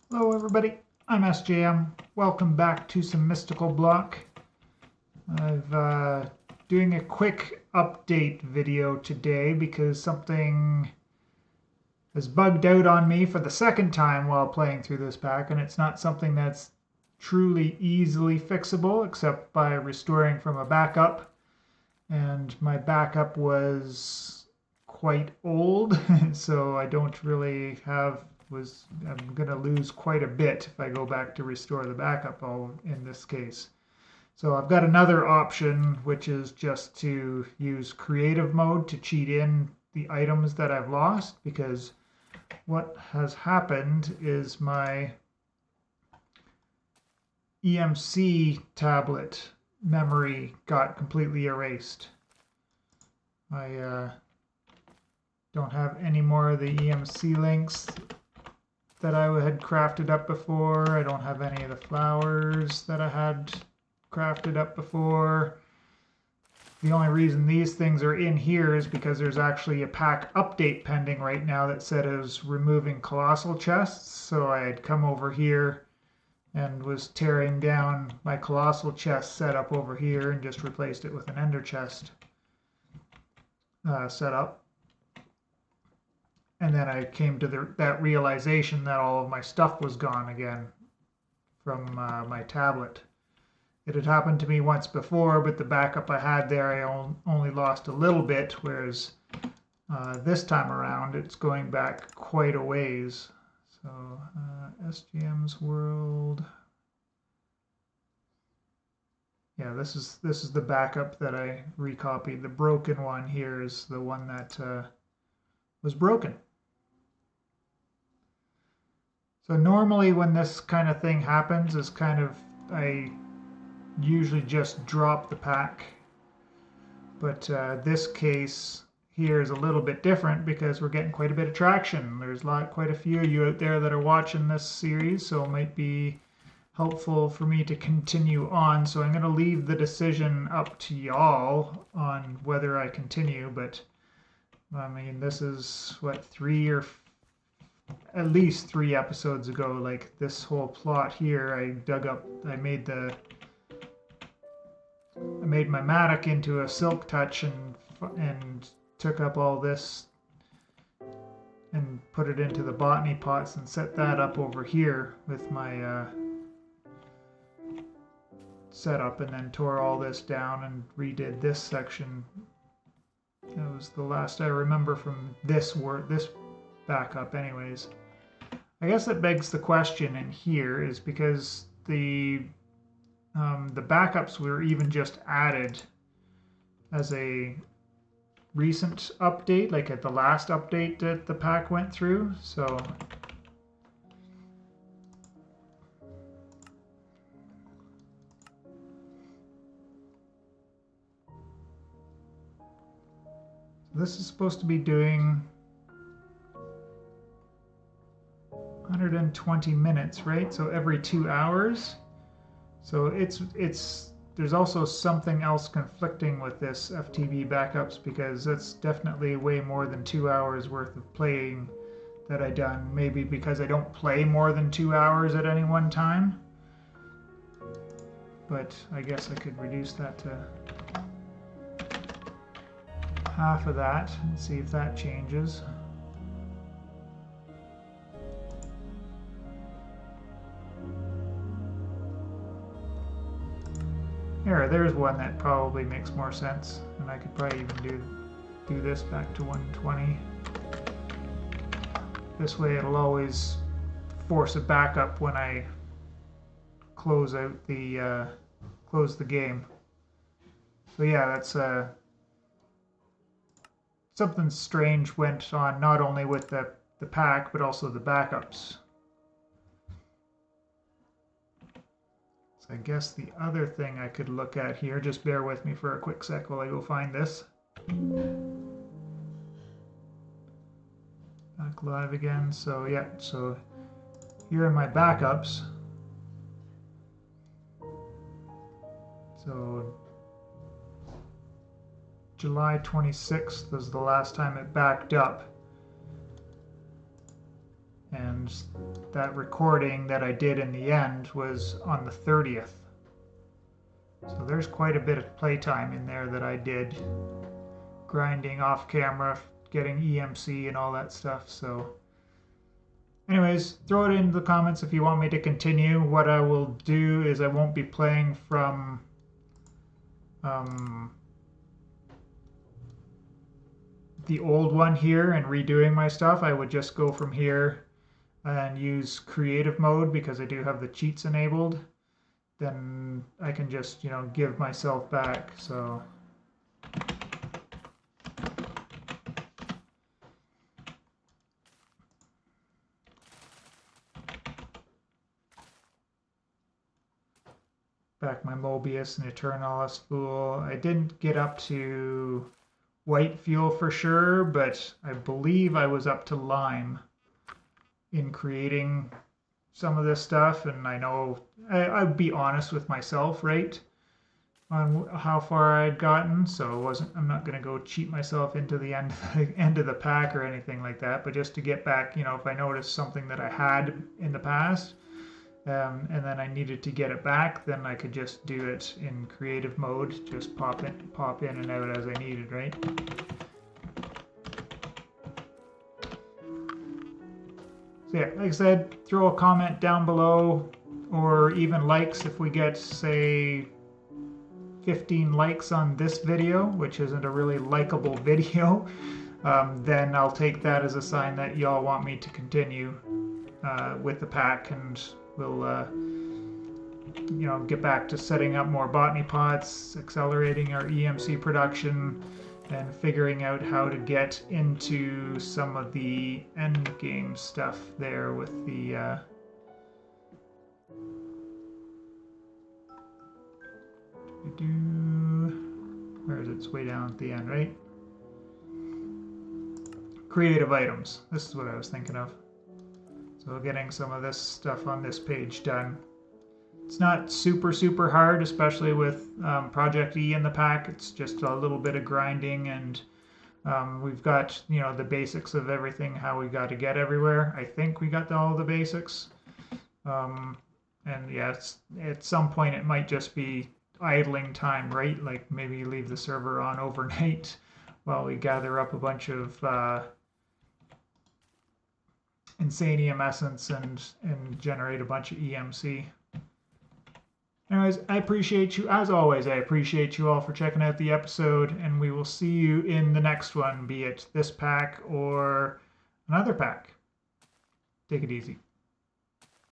Hello everybody, I'm SJM. Welcome back to some Mystical Block. I've doing a quick update video today because something has bugged out on me for the second time while playing through this pack, and it's not something that's truly easily fixable except by restoring from a backup. And my backup was quite old, so I don't really have I'm going to lose quite a bit if I go back to restore the backup in this case. So I've got another option, which is just to use creative mode to cheat in the items that I've lost, because what has happened is my EMC tablet memory got completely erased. I don't have any more of the EMC links that I had crafted up before. I don't have any of the flowers that I had crafted up before. The only reason these things are in here is because there's actually a pack update pending right now that said it was removing colossal chests. So I had come over here and was tearing down my colossal chest setup over here and just replaced it with an ender chest setup. And then I came to that realization that all of my stuff was gone again from my tablet. It had happened to me once before, but the backup I had there, I only lost a little bit, whereas this time around, it's going back quite a ways. So SGM's World. Yeah, this is the backup that I recopied. The broken one here is the one that was broken. So normally when this kind of thing happens is I usually just drop the pack. But this case here is a little bit different because we're getting quite a bit of traction. There's quite a few of you out there that are watching this series, so it might be helpful for me to continue on. So I'm going to leave the decision up to y'all on whether I continue. But I mean, this is what, at least 3 episodes ago, like this whole plot here, I made my Matic into a Silk Touch and took up all this and put it into the botany pots and set that up over here with my setup, and then tore all this down and redid this section. That was the last I remember from this backup anyways. I guess that begs the question in here is because the backups were even just added as a recent update, like at the last update that the pack went through. So this is supposed to be doing 120 minutes, right? So every 2 hours. So there's also something else conflicting with this FTB backups, because that's definitely way more than 2 hours worth of playing that I done. Maybe because I don't play more than 2 hours at any one time. But I guess I could reduce that to half of that and see if that changes. There's one that probably makes more sense, and I could probably even do this back to 120. This way it'll always force a backup when I close the game. So yeah, that's something strange went on not only with the pack but also the backups. I guess the other thing I could look at here, just bear with me for a quick sec while I go find this. Back live again. So yeah, so here are my backups. So July 26th was the last time it backed up. And that recording that I did in the end was on the 30th. So there's quite a bit of playtime in there that I did, grinding off camera, getting EMC and all that stuff. So anyways, throw it in the comments if you want me to continue. What I will do is I won't be playing from the old one here and redoing my stuff. I would just go from here and use creative mode because I do have the cheats enabled. Then I can just, give myself back. So back my Mobius and Eternalis Fool. I didn't get up to white fuel for sure, but I believe I was up to lime in creating some of this stuff, and I know I'd be honest with myself, right, on how far I'd gotten. So I'm not going to go cheat myself into the end of the pack or anything like that, but just to get back, if I noticed something that I had in the past, and then I needed to get it back, then I could just do it in creative mode, just pop in and out as I needed, right? So yeah, like I said, throw a comment down below, or even likes if we get, say, 15 likes on this video, which isn't a really likable video. Then I'll take that as a sign that y'all want me to continue with the pack, and we'll get back to setting up more botany pots, accelerating our EMC production, and figuring out how to get into some of the end game stuff there with the where is it? It's way down at the end, right? Creative items. This is what I was thinking of. So getting some of this stuff on this page done. It's not super hard, especially with Project E in the pack. It's just a little bit of grinding, and we've got the basics of everything, how we got to get everywhere. I think we got all the basics. And yeah, at some point it might just be idling time, right? Like maybe leave the server on overnight while we gather up a bunch of Insanium Essence and generate a bunch of EMC. Anyways, I appreciate you, as always, I appreciate you all for checking out the episode, and we will see you in the next one, be it this pack or another pack. Take it easy.